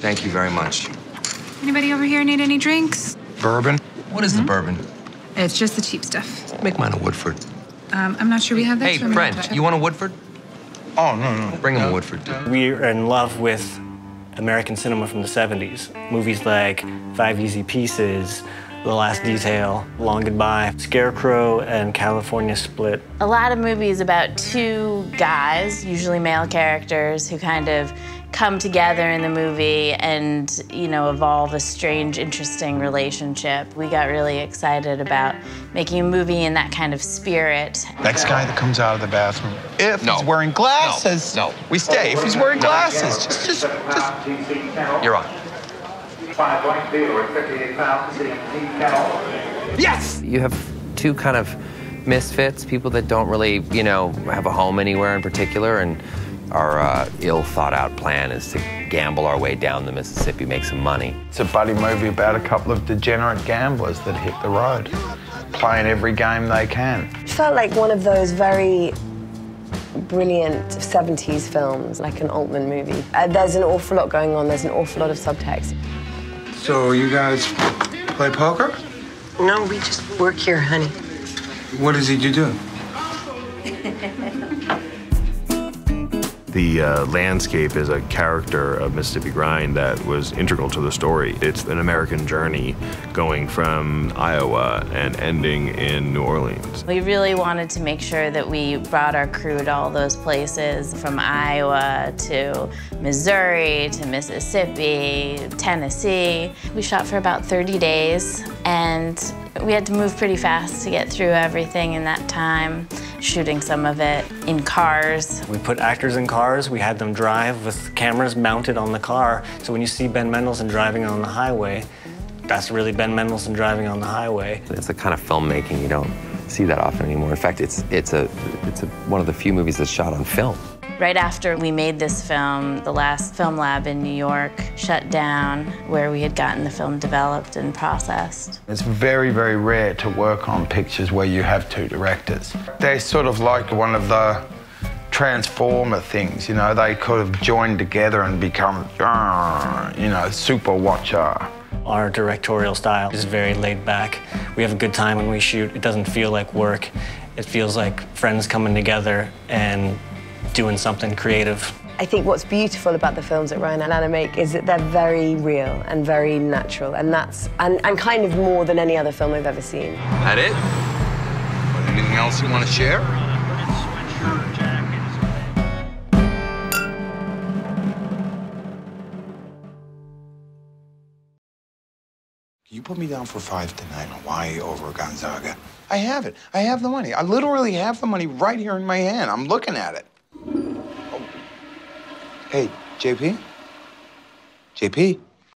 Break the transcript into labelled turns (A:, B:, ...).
A: Thank you very much.
B: Anybody over here need any drinks?
A: Bourbon? What is the bourbon?
B: It's just the cheap stuff.
A: Make mine a Woodford.
B: I'm not sure we have that.
A: Hey, Brent, you want a Woodford?
C: Oh, no.
A: Bring him a Woodford, too.
D: We're in love with American cinema from the 70s. Movies like Five Easy Pieces, The Last Detail, Long Goodbye, Scarecrow, and California Split.
E: A lot of movies about two guys, usually male characters, who kind of come together in the movie and, you know, evolve a strange, interesting relationship. We got really excited about making a movie in that kind of spirit.
C: Next guy that comes out of the bathroom, if he's wearing glasses,
A: No.
C: we stay. If he's wearing glasses, just.
A: You're on.
C: Yes!
F: You have two kind of misfits, people that don't really, you know, have a home anywhere in particular, and our ill-thought-out plan is to gamble our way down the Mississippi, make some money.
C: It's a buddy movie about a couple of degenerate gamblers that hit the road, playing every game they can.
G: It felt like one of those very brilliant 70s films, like an Altman movie. There's an awful lot going on, there's an awful lot of subtext.
H: So you guys play poker?
G: No, we just work here, honey.
H: What is it you do?
I: The landscape is a character of Mississippi Grind that was integral to the story. It's an American journey going from Iowa and ending in New Orleans.
E: We really wanted to make sure that we brought our crew to all those places, from Iowa to Missouri to Mississippi, Tennessee. We shot for about 30 days, and we had to move pretty fast to get through everything in that time, shooting some of it in cars.
D: We put actors in cars, we had them drive with cameras mounted on the car, so when you see Ben Mendelsohn driving on the highway, that's really Ben Mendelsohn driving on the highway.
F: It's the kind of filmmaking you don't see that often anymore. In fact, it's one of the few movies that's shot on film.
E: Right after we made this film, the last film lab in New York shut down, where we had gotten the film developed and processed.
C: It's very, very rare to work on pictures where you have two directors. They're sort of like one of the Transformer things, you know, they could have joined together and become, you know, super watcher.
D: Our directorial style is very laid back. We have a good time when we shoot. It doesn't feel like work. It feels like friends coming together and doing something creative.
G: I think what's beautiful about the films that Ryan and Anna make is that they're very real and very natural, and that's and kind of more than any other film I've ever seen.
A: That it?
H: Anything else you want to share? Can you put me down for 5 tonight, Hawaii over Gonzaga? I have it. I have the money. I literally have the money right here in my hand. I'm looking at it. Oh. Hey, JP? JP?